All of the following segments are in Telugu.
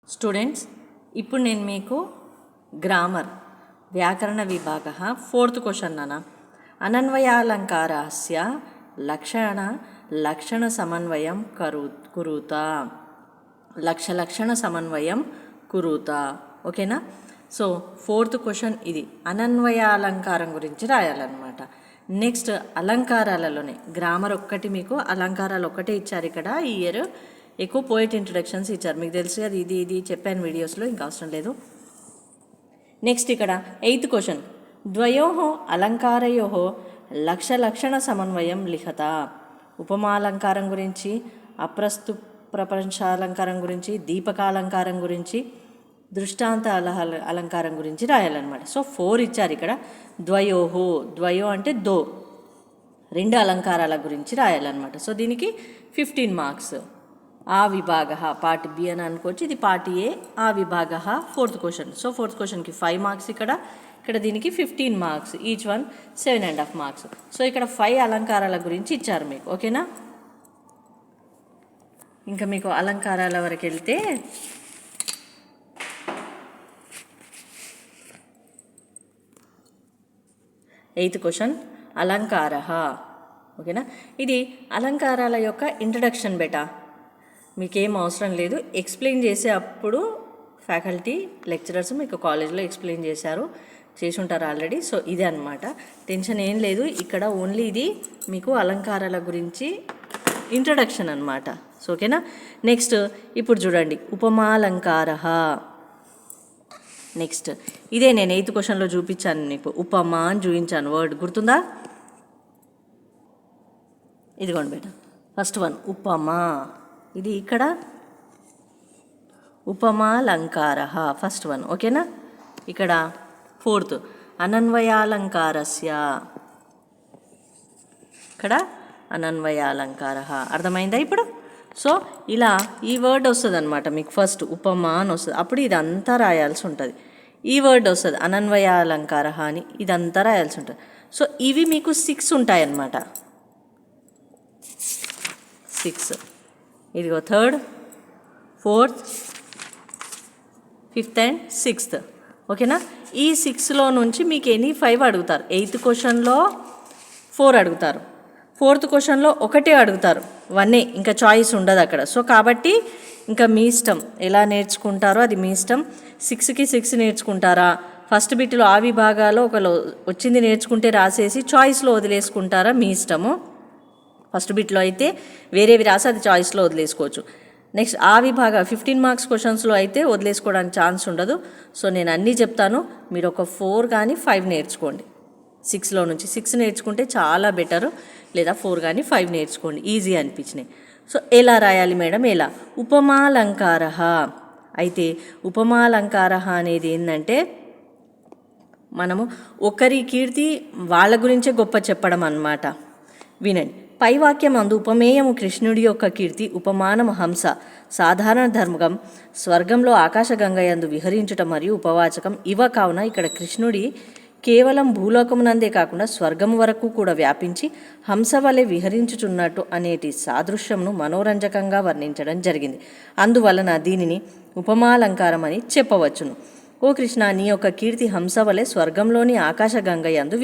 స్టూడెంట్స్, ఇప్పుడు నేను మీకు గ్రామర్ వ్యాకరణ విభాగ 4th క్వశ్చన్ అనన్వయాలంకారస్య లక్షణ సమన్వయం కురుత లక్షణ సమన్వయం కురుత. ఓకేనా? సో 4th క్వశ్చన్ ఇది అనన్వయాలంకారం గురించి రాయాలన్నమాట. నెక్స్ట్ అలంకారాలలోనే గ్రామర్ ఒక్కటి, మీకు అలంకారాలు ఒక్కటే ఇచ్చారు ఇక్కడ. ఈ ఇయర్ ఎక్కువ పోయిట్ ఇంట్రొడక్షన్స్ ఇచ్చారు, మీకు తెలుసు అది ఇది చెప్పాను వీడియోస్లో, ఇంకా అవసరం లేదు. నెక్స్ట్ ఇక్కడ 8th క్వశ్చన్ ద్వయో అలంకారయో లక్షణ సమన్వయం లిఖత. ఉపమాలంకారం గురించి, అప్రస్తు ప్రపంచాలంకారం గురించి, దీపకాలంకారం గురించి, దృష్టాంత అలంకారం గురించి రాయాలన్నమాట. సో 4 ఇచ్చారు ఇక్కడ. ద్వయో అంటే దో, 2 అలంకారాల గురించి రాయాలన్నమాట. సో దీనికి 15 మార్క్స్. ఆ విభాగ పార్ట్ బి అని అనుకోవచ్చు, ఇది పార్ట్ ఏ. ఆ విభాగ 4th క్వశ్చన్. సో 4th క్వశ్చన్కి 5 మార్క్స్ ఇక్కడ దీనికి 15 marks, each one 7.5 marks. So ఇక్కడ 5 అలంకారాల గురించి ఇచ్చారు మీకు. ఓకేనా? ఇంకా మీకు అలంకారాల వరకు వెళ్తే ఎయిత్ క్వశ్చన్ అలంకార. ఓకేనా? ఇది అలంకారాల యొక్క ఇంట్రడక్షన్ బేటా, మీకేం అవసరం లేదు. ఎక్స్ప్లెయిన్ చేసే అప్పుడు ఫ్యాకల్టీ లెక్చరర్స్ మీకు కాలేజ్లో ఎక్స్ప్లెయిన్ చేసి ఉంటారు ఆల్రెడీ. సో ఇదే అనమాట, టెన్షన్ ఏం లేదు. ఇక్కడ ఓన్లీ ఇది మీకు అలంకారాల గురించి ఇంట్రడక్షన్ అనమాట. సో ఓకేనా? నెక్స్ట్ ఇప్పుడు చూడండి, ఉపమాలంకార. నెక్స్ట్ ఇదే నేను 8th క్వశ్చన్లో చూపించాను మీకు, ఉపమా అని చూపించాను. వర్డ్ గుర్తుందా? ఇదిగోండి బేట, ఫస్ట్ వన్ ఉపమా. ఇది ఇక్కడ ఉపమాలంకార ఫస్ట్ వన్. ఓకేనా? ఇక్కడ 4th అనన్వయాలంకారస్య. ఇక్కడ అనన్వయాలంకార. అర్థమైందా ఇప్పుడు? సో ఇలా ఈ వర్డ్ వస్తుంది అనమాట మీకు. ఫస్ట్ ఉపమా అని వస్తుంది, అప్పుడు ఇదంతా రాయాల్సి ఉంటుంది. ఈ వర్డ్ వస్తుంది అనన్వయాలంకార అని, ఇదంతా రాయాల్సి ఉంటుంది. సో ఇవి మీకు 6 ఉంటాయన్నమాట. 6. ఇదిగో 3rd, 4th, 5th and 6th. ఓకేనా? ఈ 6లో నుంచి మీకు ఎనీ 5 అడుగుతారు. 8th క్వశ్చన్లో 4 అడుగుతారు, 4th క్వశ్చన్లో 1 అడుగుతారు, 1, ఇంకా చాయిస్ ఉండదు అక్కడ. సో కాబట్టి ఇంకా మీ ఇష్టం ఎలా నేర్చుకుంటారో అది మీ ఇష్టం. 6కి 6 నేర్చుకుంటారా, ఫస్ట్ బిట్లో ఆ విభాగాలో ఒకళ్ళు వచ్చింది నేర్చుకుంటే రాసేసి చాయిస్లో వదిలేసుకుంటారా, మీ ఇష్టము. ఫస్ట్ బిట్లో అయితే వేరేవి రాసి అది చాయిస్లో వదిలేసుకోవచ్చు. నెక్స్ట్ ఆ విభాగ 15 మార్క్స్ క్వశ్చన్స్లో అయితే వదిలేసుకోవడానికి ఛాన్స్ ఉండదు. సో నేను అన్నీ చెప్తాను, మీరు ఒక 4 కానీ 5 నేర్చుకోండి. 6లో నుంచి 6 నేర్చుకుంటే చాలా బెటరు, లేదా 4 కానీ 5 నేర్చుకోండి, ఈజీ అనిపించినాయి. సో ఎలా రాయాలి మేడం? ఎలా? ఉపమాలంకార. అయితే ఉపమాలంకార అనేది ఏంటంటే మనము ఒకరి కీర్తి వాళ్ళ గురించే గొప్ప చెప్పడం అన్నమాట. వినండి. పై వాక్యం అందు ఉపమేయము కృష్ణుడి యొక్క కీర్తి, ఉపమానము హంస, సాధారణ ధర్మం స్వర్గంలో ఆకాశగంగయందు విహరించుట మరియు ఉపవాచకం ఇవ. కావున ఇక్కడ కృష్ణుడి కేవలం భూలోకమునందే కాకుండా స్వర్గము వరకు కూడా వ్యాపించి హంస వలె విహరించుచున్నట్టు అనేటి సాదృశ్యంను మనోరంజకంగా వర్ణించడం జరిగింది. అందువలన దీనిని ఉపమాలంకారం అని చెప్పవచ్చును. ఓ కృష్ణ, నీ యొక్క కీర్తి హంస వలె స్వర్గంలోని ఆకాశగంగయందు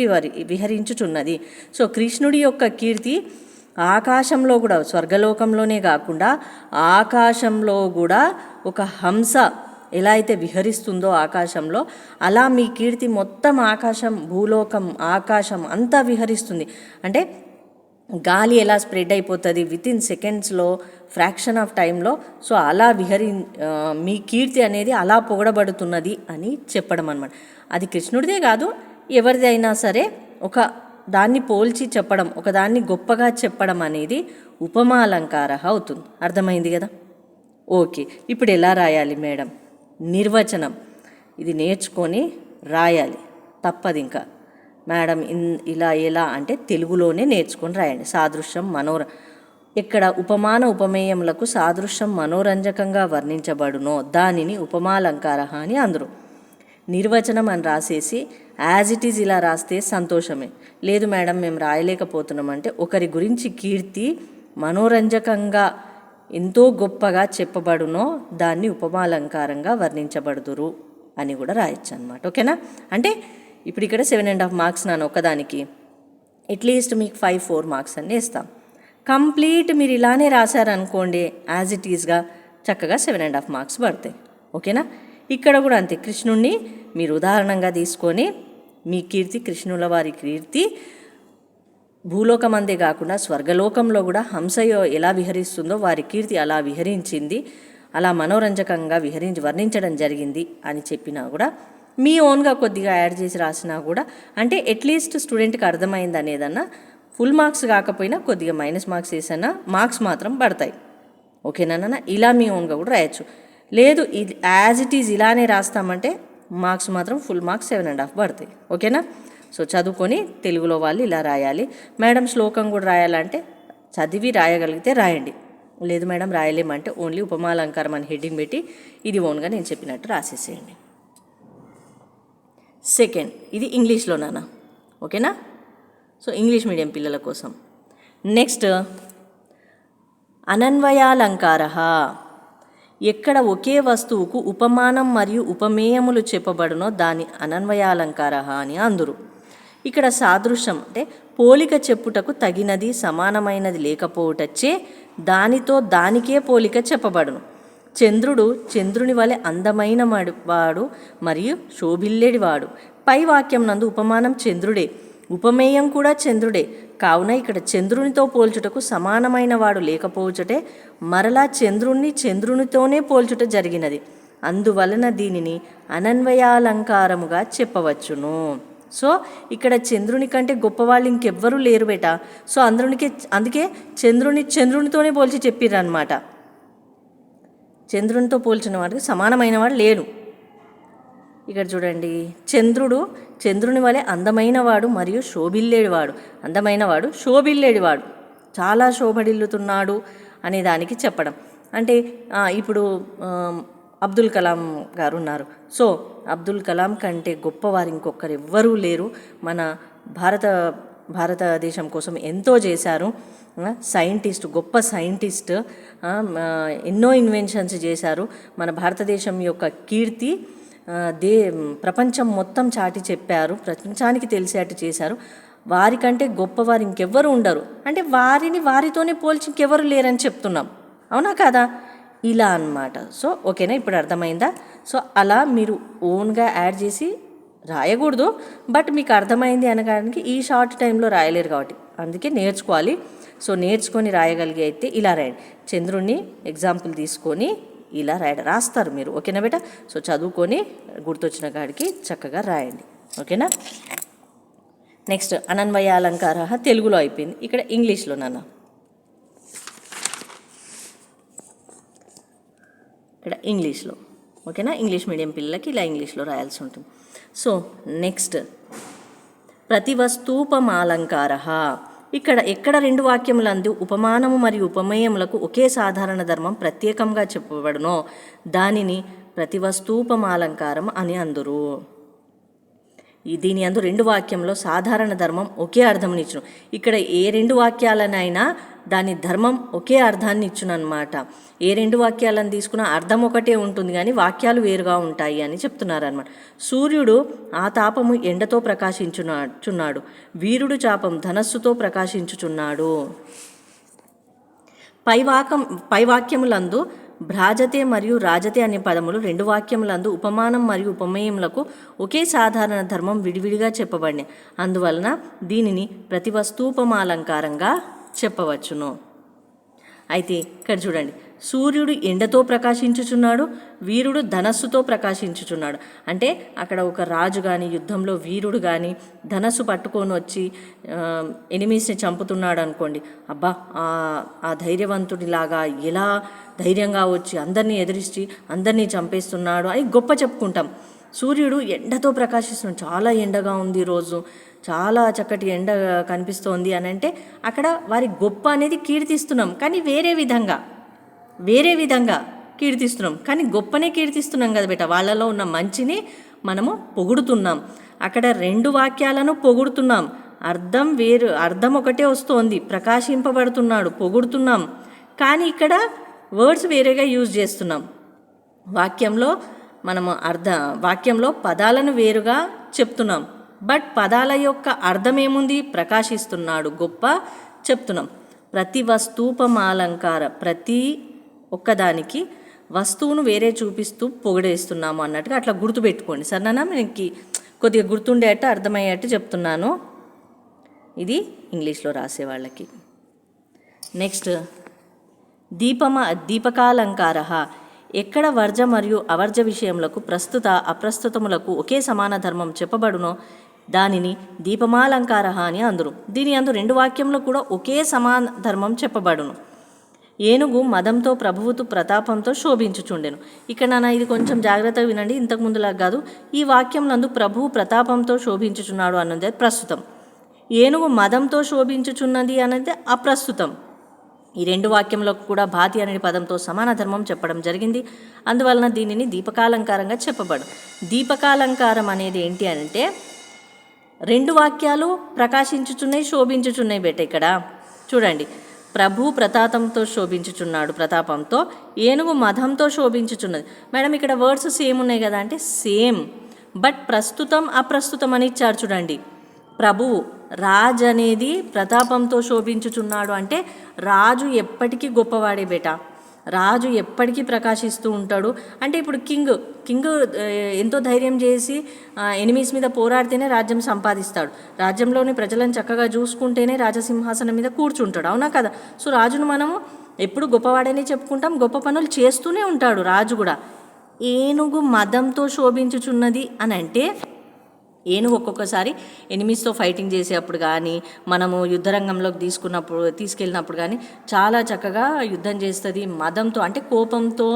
విహరించుచున్నది. సో కృష్ణుడి యొక్క కీర్తి ఆకాశంలో కూడా, స్వర్గలోకంలోనే కాకుండా ఆకాశంలో కూడా ఒక హంస ఎలా అయితే విహరిస్తుందో ఆకాశంలో, అలా మీ కీర్తి మొత్తం ఆకాశం, భూలోకం, ఆకాశం అంతా విహరిస్తుంది. అంటే గాలి ఎలా స్ప్రెడ్ అయిపోతుంది వితిన్ సెకండ్స్లో, ఫ్రాక్షన్ ఆఫ్ టైంలో. సో అలా మీ కీర్తి అనేది అలా పొగడబడుతున్నది అని చెప్పడం అన్నమాట. అది కృష్ణుడిదే కాదు, ఎవరిది అయినా సరే ఒక దాన్ని పోల్చి చెప్పడం, ఒకదాన్ని గొప్పగా చెప్పడం అనేది ఉపమాలంకార అవుతుంది. అర్థమైంది కదా? ఓకే, ఇప్పుడు ఎలా రాయాలి మేడం? నిర్వచనం ఇది నేర్చుకొని రాయాలి, తప్పదు. ఇంకా మేడం ఇలా ఎలా అంటే తెలుగులోనే నేర్చుకొని రాయండి. సాదృశ్యం ఎక్కడ ఉపమాన ఉపమేయములకు సాదృశ్యం మనోరంజకంగా వర్ణించబడునో దానిని ఉపమాలంకార అని అందరూ. నిర్వచనం అని రాసేసి యాజ్ ఇట్ ఈజ్ ఇలా రాస్తే సంతోషమే. లేదు మేడం మేము రాయలేకపోతున్నామంటే ఒకరి గురించి కీర్తి మనోరంజకంగా ఎంతో గొప్పగా చెప్పబడునో దాన్ని ఉపమాలంకారంగా వర్ణించబడుదురు అని కూడా రాయొచ్చు అనమాట. ఓకేనా? అంటే ఇప్పుడు ఇక్కడ 7.5 మార్క్స్ నాన్న ఒకదానికి, అట్లీస్ట్ మీకు 4 మార్క్స్ అన్నీ ఇస్తాం. కంప్లీట్ మీరు ఇలానే రాశారనుకోండి యాజ్ ఇట్ ఈజ్గా, చక్కగా 7.5 మార్క్స్ పడతాయి. ఓకేనా? ఇక్కడ కూడా అంతే, కృష్ణుణ్ణి మీరు ఉదాహరణంగా తీసుకొని మీ కీర్తి, కృష్ణుల వారి కీర్తి భూలోకమందే కాకుండా స్వర్గలోకంలో కూడా హంసయో ఎలా విహరిస్తుందో వారి కీర్తి అలా విహరించింది, అలా మనోరంజకంగా వర్ణించడం జరిగింది అని చెప్పినా కూడా మీ ఓన్గా కొద్దిగా యాడ్ చేసి రాసినా కూడా, అంటే అట్లీస్ట్ స్టూడెంట్కి అర్థమైంది అనేదన్నా, ఫుల్ మార్క్స్ కాకపోయినా కొద్దిగా మైనస్ మార్క్స్ వేసినా మార్క్స్ మాత్రం పడతాయి. ఓకేనా? ఇలా మీ ఓన్గా కూడా రాయొచ్చు. లేదు ఇది యాజ్ ఇట్ ఈజ్ ఇలానే రాస్తామంటే మార్క్స్ మాత్రం ఫుల్ మార్క్స్ 7.5 పడతాయి. ఓకేనా? సో చదువుకొని తెలుగులో వాళ్ళు ఇలా రాయాలి. మేడం శ్లోకం కూడా రాయాలంటే చదివి రాయగలిగితే రాయండి, లేదు మేడం రాయలేమంటే ఓన్లీ ఉపమాలంకారం అని హెడ్డింగ్ పెట్టి ఇది ఓన్గా నేను చెప్పినట్టు రాసేసేయండి. సెకండ్, ఇది ఇంగ్లీష్లో నాన్న. ఓకేనా? సో ఇంగ్లీష్ మీడియం పిల్లల కోసం. నెక్స్ట్ అనన్వయాలంకార. ఎక్కడ ఒకే వస్తువుకు ఉపమానం మరియు ఉపమేయములు చెప్పబడునో దాని అనన్వయాలంకార అని అందురు. ఇక్కడ సాదృశ్యం అంటే పోలిక చెప్పుటకు తగినది సమానమైనది లేకపోవటచ్చే దానితో దానికే పోలిక చెప్పబడును. చంద్రుడు చంద్రుని వలె అందమైన వాడు మరియు శోభిల్లేడివాడు. పై వాక్యం నందు ఉపమానం చంద్రుడే, ఉపమేయం కూడా చంద్రుడే. కావున ఇక్కడ చంద్రునితో పోల్చుటకు సమానమైన వాడు లేకపోవచ్చటే మరలా చంద్రుణ్ణి చంద్రునితోనే పోల్చుట జరిగినది. అందువలన దీనిని అనన్వయాలంకారముగా చెప్పవచ్చును. సో ఇక్కడ చంద్రుని కంటే గొప్పవాళ్ళు ఇంకెవ్వరూ లేరు బేట. సో అందుకే చంద్రునితోనే పోల్చి చెప్పిర్రనమాట. చంద్రునితో పోల్చిన వాడికి సమానమైన వాడు లేడు. ఇక్కడ చూడండి, చంద్రుని వలె అందమైనవాడు మరియు శోభిల్లేడివాడు. అందమైనవాడు, శోభిల్లేడివాడు, చాలా శోభడిల్లుతున్నాడు అనే దానికి చెప్పడం. అంటే ఇప్పుడు అబ్దుల్ కలాం గారు ఉన్నారు. సో అబ్దుల్ కలాం కంటే గొప్పవారు ఇంకొకరు ఎవ్వరూ లేరు. మన భారతదేశం కోసం ఎంతో చేశారు. సైంటిస్ట్, గొప్ప సైంటిస్ట్, ఎన్నో ఇన్వెన్షన్స్ చేశారు. మన భారతదేశం యొక్క కీర్తి ప్రపంచం మొత్తం చాటి చెప్పారు, ప్రపంచానికి తెలిసేట్టు చేశారు. వారికంటే గొప్పవారు ఇంకెవ్వరు ఉండరు. అంటే వారితోనే పోల్చి ఇంకెవరు లేరని చెప్తున్నాం, అవునా కాదా? ఇలా అన్నమాట. సో ఓకేనా, ఇప్పుడు అర్థమైందా? సో అలా మీరు ఓన్గా యాడ్ చేసి రాయకూడదు, బట్ మీకు అర్థమైంది అనడానికి ఈ షార్ట్ టైంలో రాయలేరు కాబట్టి అందుకే నేర్చుకోవాలి. సో నేర్చుకొని రాయగలిగి అయితే ఇలా రాయండి. చంద్రుణ్ణి ఎగ్జాంపుల్ తీసుకొని ఇలా రాస్తారు మీరు. ఓకేనా బేట? సో చదువుకొని గుర్తొచ్చిన కాడికి చక్కగా రాయండి. ఓకేనా? నెక్స్ట్ అనన్వయాలంకార తెలుగులో అయిపోయింది. ఇక్కడ ఇంగ్లీష్లో నాన్న, ఇక్కడ ఇంగ్లీష్లో. ఓకేనా? ఇంగ్లీష్ మీడియం పిల్లలకి ఇలా ఇంగ్లీష్లో రాయాల్సి ఉంటుంది. సో నెక్స్ట్ ప్రతివస్తూపమాలంకార. ఎక్కడ 2 వాక్యములందు ఉపమానము మరియు ఉపమేయములకు ఒకే సాధారణ ధర్మం ప్రత్యేకంగా చెప్పబడునో దానిని ప్రతివస్తూపమాలంకారం అని అందురు. దీని అందు 2 వాక్యంలో సాధారణ ధర్మం ఒకే అర్థంని ఇచ్చును. ఇక్కడ ఏ 2 వాక్యాలనైనా దాని ధర్మం ఒకే అర్థాన్ని ఇచ్చును అనమాట. ఏ 2 వాక్యాలను తీసుకున్నా అర్థం ఒకటే ఉంటుంది కానీ వాక్యాలు వేరుగా ఉంటాయి అని చెప్తున్నారనమాట. సూర్యుడు ఆ తాపము ఎండతో ప్రకాశించుచున్నాడు, వీరుడు చాపం ధనస్సుతో ప్రకాశించుచున్నాడు. పై వాక్యములందు భ్రాజతే మరియు రాజతే అనే పదములు 2 వాక్యములందు ఉపమానం మరియు ఉపమేయములకు ఒకే సాధారణ ధర్మం విడివిడిగా చెప్పబడినాయి. అందువలన దీనిని ప్రతివస్తూపమాలంకారంగా చెప్పవచ్చును. అయితే ఇక్కడ చూడండి, సూర్యుడు ఎండతో ప్రకాశించుచున్నాడు, వీరుడు ధనస్సుతో ప్రకాశించుచున్నాడు. అంటే అక్కడ ఒక రాజు కానీ యుద్ధంలో వీరుడు కానీ ధనస్సు పట్టుకొని వచ్చి ఎనిమీస్ని చంపుతున్నాడు అనుకోండి, అబ్బా ఆ ధైర్యవంతుడిలాగా ఎలా ధైర్యంగా వచ్చి అందరినీ ఎదిరించి అందరినీ చంపేస్తున్నాడు అని గొప్ప చెప్పుకుంటాం. సూర్యుడు ఎండతో ప్రకాశిస్తున్నాడు, చాలా ఎండగా ఉంది ఈరోజు, చాలా చక్కటి ఎండ కనిపిస్తోంది అని అంటే అక్కడ వారి గొప్ప అనేది కీర్తిస్తున్నాం, కానీ వేరే విధంగా కీర్తిస్తున్నాం. కానీ గొప్పనే కీర్తిస్తున్నాం కదా బేట, వాళ్ళలో ఉన్న మంచిని మనము పొగుడుతున్నాం. అక్కడ 2 వాక్యాలను పొగుడుతున్నాం, అర్థం ఒకటే వస్తోంది, ప్రకాశింపబడుతున్నాడు, పొగుడుతున్నాం. కానీ ఇక్కడ వర్డ్స్ వేరేగా యూజ్ చేస్తున్నాం. వాక్యంలో వాక్యంలో పదాలను వేరుగా చెప్తున్నాం. బట్ పదాల యొక్క అర్థం ఏముంది? ప్రకాశిస్తున్నాడు, గొప్ప చెప్తున్నాం. ప్రతి వస్తూపమాలంకార, ప్రతి ఒక్కదానికి వస్తువును వేరే చూపిస్తూ పొగిడేస్తున్నాము అన్నట్టుగా అట్లా గుర్తుపెట్టుకోండి. సరేనా? మనకి కొద్దిగా గుర్తుండేటట్టు అర్థమయ్యేట్టు చెప్తున్నాను. ఇది ఇంగ్లీష్లో రాసే వాళ్ళకి. నెక్స్ట్ దీపకాలంకార. ఎక్కడ వర్జ మరియు అవర్జ విషయములకు ప్రస్తుత అప్రస్తుతములకు ఒకే సమాన ధర్మం చెప్పబడునో దానిని దీపమాలంకార అని అందురు. దీని అందు 2 వాక్యంలో కూడా ఒకే సమాన ధర్మం చెప్పబడును. ఏనుగు మదంతో ప్రభువుతు ప్రతాపంతో శోభించుచుండెను. ఇక్కడ నాన్న ఇది కొంచెం జాగ్రత్తగా వినండి, ఇంతకుముందులా కాదు. ఈ వాక్యంలందు ప్రభువు ప్రతాపంతో శోభించుచున్నాడు అన్నది ప్రస్తుతం, ఏనుగు మదంతో శోభించుచున్నది అనేది అప్రస్తుతం. ఈ 2 వాక్యంలో కూడా భాతి అనే పదంతో సమాన ధర్మం చెప్పడం జరిగింది. అందువలన దీనిని దీపకాలంకారంగా చెప్పబడు. దీపకాలంకారం అనేది ఏంటి అంటే 2 వాక్యాలు ప్రకాశించుచున్నాయి, శోభించుచున్నాయి బేట. ఇక్కడ చూడండి, ప్రభు ప్రతాపంతో శోభించుచున్నాడు, ప్రతాపంతో, ఏనుగు మదంతో శోభించుచున్నది. మేడం ఇక్కడ వర్డ్స్ సేమ్ ఉన్నాయి కదా అంటే సేమ్, బట్ ప్రస్తుతం అప్రస్తుతం అని ఇచ్చారు. చూడండి, ప్రభువు రాజు అనేది ప్రతాపంతో శోభించుచున్నాడు అంటే రాజు ఎప్పటికీ గొప్పవాడే బేట, రాజు ఎప్పటికీ ప్రకాశిస్తూ ఉంటాడు. అంటే ఇప్పుడు కింగ్ ఎంతో ధైర్యం చేసి ఎనిమీస్ మీద పోరాడితేనే రాజ్యం సంపాదిస్తాడు, రాజ్యంలోని ప్రజలను చక్కగా చూసుకుంటేనే రాజసింహాసనం మీద కూర్చుంటాడు. అవునా కదా? సో రాజును మనము ఎప్పుడు గొప్పవాడనే చెప్పుకుంటాం, గొప్ప పనులు చేస్తూనే ఉంటాడు రాజు కూడా. ఏనుగు మదంతో శోభించుచున్నది అని అంటే ఏనుగు ఒక్కొక్కసారి ఎనిమిస్తో ఫైటింగ్ చేసేటప్పుడు కానీ, మనము యుద్ధరంగంలోకి తీసుకెళ్ళినప్పుడు కానీ చాలా చక్కగా యుద్ధం చేస్తుంది. మదంతో అంటే కోపంతో,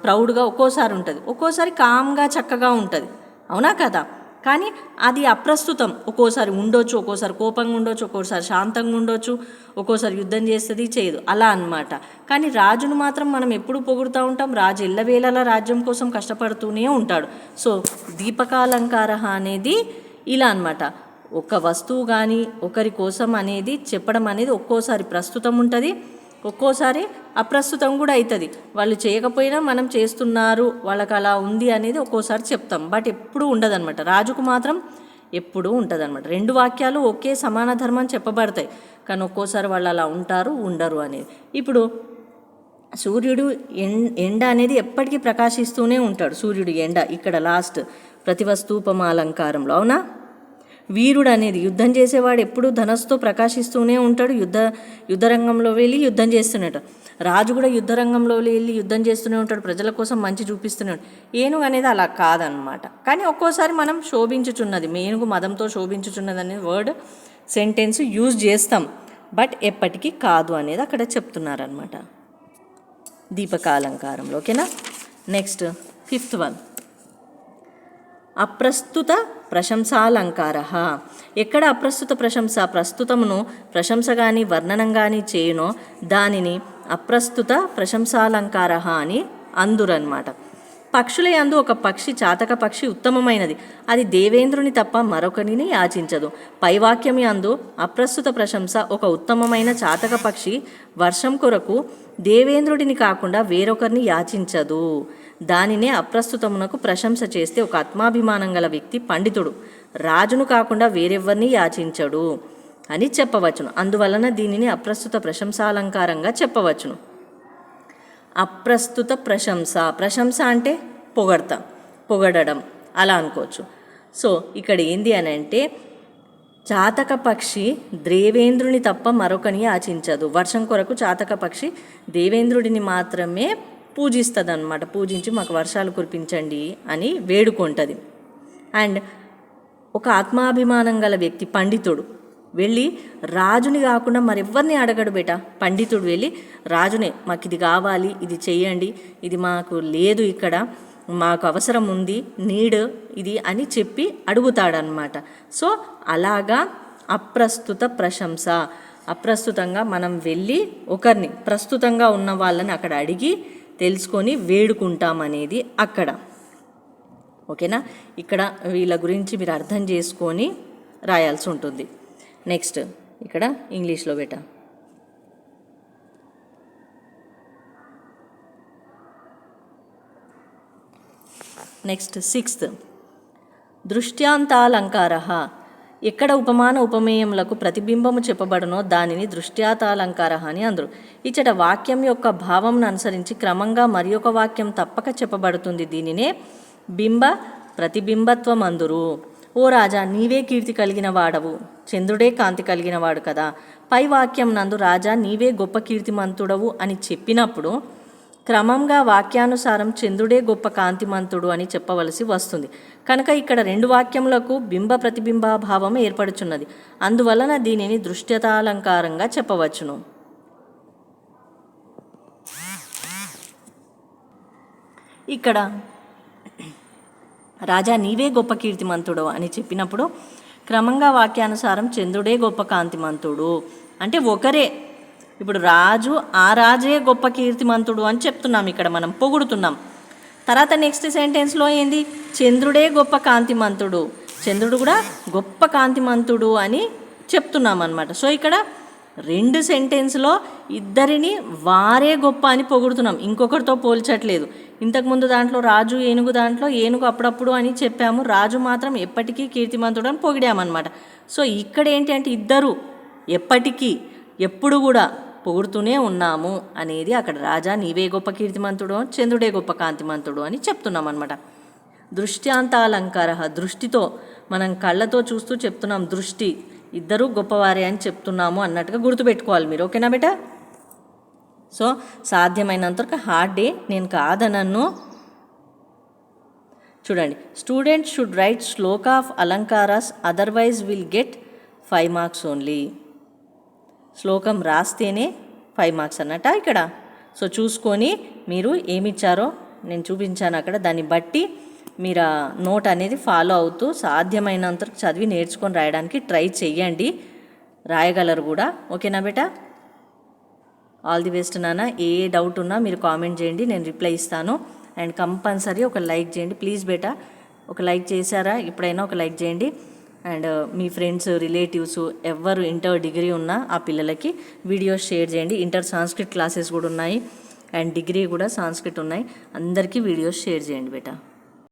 ప్రౌడ్గా ఒక్కోసారి ఉంటుంది, ఒక్కోసారి కామ్గా చక్కగా ఉంటుంది. అవునా కదా? కానీ అది అప్రస్తుతం. ఒక్కోసారి ఉండొచ్చు, ఒక్కోసారి కోపంగా ఉండొచ్చు, ఒక్కోసారి శాంతంగా ఉండొచ్చు, ఒక్కోసారి యుద్ధం చేస్తుంది, చేయదు, అలా అన్నమాట. కానీ రాజును మాత్రం మనం ఎప్పుడు పొగుడుతూ ఉంటాం. రాజు ఎల్లవేళలా రాజ్యం కోసం కష్టపడుతూనే ఉంటాడు. సో దీపకాలంకార అనేది ఇలా అన్నమాట. ఒక వస్తువు కానీ ఒకరి కోసం అనేది చెప్పడం అనేది ఒక్కోసారి ప్రస్తుతం ఉంటుంది, ఒక్కోసారి అప్రస్తుతం కూడా అవుతుంది. వాళ్ళు చేయకపోయినా మనం చేస్తున్నారు, వాళ్ళకి అలా ఉంది అనేది ఒక్కోసారి చెప్తాం, బట్ ఎప్పుడూ ఉండదన్నమాట. రాజుకు మాత్రం ఎప్పుడూ ఉంటుందన్నమాట. 2 వాక్యాలు ఒకే సమాన ధర్మం చెప్పబడతాయి, కానీ ఒక్కోసారి వాళ్ళు అలా ఉంటారు, ఉండరు అనేది. ఇప్పుడు సూర్యుడు ఎండ అనేది ఎప్పటికీ ప్రకాశిస్తూనే ఉంటాడు. సూర్యుడు ఎండ ఇక్కడ లాస్ట్ ప్రతివస్తూపమాలంకారంలో. అవునా? వీరుడు అనేది యుద్ధం చేసేవాడు ఎప్పుడూ ధనస్సుతో ప్రకాశిస్తూనే ఉంటాడు, యుద్ధరంగంలో వెళ్ళి యుద్ధం చేస్తున్నాడు. రాజు కూడా యుద్ధరంగంలో వెళ్ళి యుద్ధం చేస్తూనే ఉంటాడు, ప్రజల కోసం మంచి చూపిస్తున్నాడు. ఏనుగు అనేది అలా కాదనమాట. కానీ ఒక్కోసారి మనం శోభించుచున్నది, ఏనుగు మదంతో శోభించుచున్నది అనేది వర్డ్ సెంటెన్స్ యూజ్ చేస్తాం, బట్ ఎప్పటికీ కాదు అనేది అక్కడ చెప్తున్నారనమాట దీపకాలంకారంలో. ఓకేనా? నెక్స్ట్ 5th వన్, అప్రస్తుత ప్రశంసాలంకార. ఎక్కడ అప్రస్తుత ప్రశంస ప్రస్తుతమును ప్రశంస కానీ వర్ణనం కానీ చేయునో దానిని అప్రస్తుత ప్రశంసాలంకార అని అందురన్నమాట. పక్షుల యందు ఒక పక్షి, చాతక పక్షి ఉత్తమమైనది, అది దేవేంద్రుని తప్ప మరొకరిని యాచించదు. పైవాక్యం యందు అప్రస్తుత ప్రశంస ఒక ఉత్తమమైన చాతక పక్షి వర్షం కొరకు దేవేంద్రుడిని కాకుండా వేరొకరిని యాచించదు. దానినే అప్రస్తుతమునకు ప్రశంస చేస్తే ఒక ఆత్మాభిమానం గల వ్యక్తి పండితుడు, రాజును కాకుండా వేరెవ్వరిని యాచించడు అని చెప్పవచ్చును. అందువలన దీనిని అప్రస్తుత ప్రశంసాలంకారంగా చెప్పవచ్చును. అప్రస్తుత ప్రశంస, ప్రశంస అంటే పొగడడం అలా అనుకోవచ్చు. సో ఇక్కడ ఏంది అని అంటే చాతక పక్షి దేవేంద్రుని తప్ప మరొకని యాచించదు. వర్షం కొరకు చాతక పక్షి దేవేంద్రుడిని మాత్రమే పూజిస్తుంది అన్నమాట. పూజించి మాకు వర్షాలు కురిపించండి అని వేడుకుంటుంది. అండ్ ఒక ఆత్మాభిమానం గల వ్యక్తి పండితుడు వెళ్ళి రాజుని కాకుండా మరెవ్వరిని అడగడు బేట. పండితుడు వెళ్ళి రాజునే మాకు ఇది కావాలి, ఇది చెయ్యండి, ఇది మాకు లేదు, ఇక్కడ మాకు అవసరం ఉంది, నీడ్ ఇది అని చెప్పి అడుగుతాడనమాట. సో అలాగా అప్రస్తుత ప్రశంస, అప్రస్తుతంగా మనం వెళ్ళి ఒకరిని ప్రస్తుతంగా ఉన్న వాళ్ళని అక్కడ అడిగి తెలుసుకొని వేడుకుంటామనేది అక్కడ. ఓకేనా? ఇక్కడ వీళ్ళ గురించి మీరు అర్థం చేసుకొని రాయాల్సి ఉంటుంది. నెక్స్ట్ ఇక్కడ ఇంగ్లీష్లో బేట నెక్స్ట్ 6th దృష్ట్యాంతాలంకార. ఎక్కడ ఉపమాన ఉపమేయములకు ప్రతిబింబము చెప్పబడునో దానిని దృష్ట్యాతాలంకార అని అందరు. ఇచ్చట వాక్యం యొక్క భావంను అనుసరించి క్రమంగా మరి ఒక వాక్యం తప్పక చెప్పబడుతుంది. దీనినే బింబ ప్రతిబింబత్వం అందురు. ఓ రాజా, నీవే కీర్తి కలిగిన వాడవు, చంద్రుడే కాంతి కలిగిన వాడు కదా. పై వాక్యం నందు రాజా నీవే గొప్ప కీర్తిమంతుడవు అని చెప్పినప్పుడు క్రమంగా వాక్యానుసారం చంద్రుడే గొప్ప కాంతిమంతుడు అని చెప్పవలసి వస్తుంది. కనుక ఇక్కడ 2 వాక్యములకు బింబ ప్రతిబింబాభావం ఏర్పడుచున్నది. అందువలన దీనిని దృష్ట్యతాలంకారంగా చెప్పవచ్చును. ఇక్కడ రాజా నీవే గొప్ప కీర్తిమంతుడు అని చెప్పినప్పుడు క్రమంగా వాక్యానుసారం చంద్రుడే గొప్ప కాంతిమంతుడు అంటే ఒకరే. ఇప్పుడు రాజు ఆ రాజే గొప్ప కీర్తిమంతుడు అని చెప్తున్నాం, ఇక్కడ మనం పొగుడుతున్నాం. తర్వాత నెక్స్ట్ సెంటెన్స్లో ఏంది, చంద్రుడే గొప్ప కాంతిమంతుడు, చంద్రుడు కూడా గొప్ప కాంతిమంతుడు అని చెప్తున్నాం అన్నమాట. సో ఇక్కడ 2 సెంటెన్స్లో ఇద్దరిని వారే గొప్ప అని పొగుడుతున్నాం, ఇంకొకరితో పోల్చట్లేదు. ఇంతకుముందు దాంట్లో రాజు ఏనుగు దాంట్లో ఏనుగు అప్పుడప్పుడు అని చెప్పాము, రాజు మాత్రం ఎప్పటికీ కీర్తిమంతుడు అని పొగిడామన్నమాట. సో ఇక్కడ ఏంటి అంటే ఇద్దరు ఎప్పటికీ ఎప్పుడు కూడా పొగుడుతూనే ఉన్నాము అనేది అక్కడ రాజా నీవే గొప్ప కీర్తిమంతుడు, చంద్రుడే గొప్ప కాంతిమంతుడు అని చెప్తున్నాం అనమాట. దృష్ట్యాంతాలంకార, దృష్టితో మనం కళ్ళతో చూస్తూ చెప్తున్నాం, దృష్టి ఇద్దరు గొప్పవారే అని చెప్తున్నాము అన్నట్టుగా గుర్తుపెట్టుకోవాలి మీరు. ఓకేనా బేటా? సో సాధ్యమైనంతవరకు హార్డ్ డే నేను కాదనను. చూడండి, student should write shloka of alankaras otherwise will get 5 marks only. శ్లోకం రాస్తేనే 5 మార్క్స్ అన్నట్ట ఇక్కడ. సో చూసుకొని మీరు ఏమిచ్చారో నేను చూపించాను అక్కడ, దాన్ని బట్టి మీరు ఆ నోట్ అనేది ఫాలో అవుతూ సాధ్యమైనంత చదివి నేర్చుకొని రాయడానికి ట్రై చెయ్యండి, రాయగలరు కూడా. ఓకేనా బేటా? ఆల్ ది బెస్ట్ నాన్న. ఏ డౌట్ ఉన్నా మీరు కామెంట్ చేయండి, నేను రిప్లై ఇస్తాను. అండ్ కంపల్సరీ ఒక లైక్ చేయండి ప్లీజ్ బేటా. ఒక లైక్ చేశారా? ఇప్పుడైనా ఒక లైక్ చేయండి. అండ్ మీ ఫ్రెండ్స్ రిలేటివ్స్ ఎవరు ఇంటర్ డిగ్రీ ఉన్నా ఆ పిల్లలకి వీడియోస్ షేర్ చేయండి. ఇంటర్ సాంస్క్రిట్ క్లాసెస్ కూడా ఉన్నాయి అండ్ డిగ్రీ కూడా సాంస్క్రిట్ ఉన్నాయి, అందరికీ వీడియోస్ షేర్ చేయండి బేటా.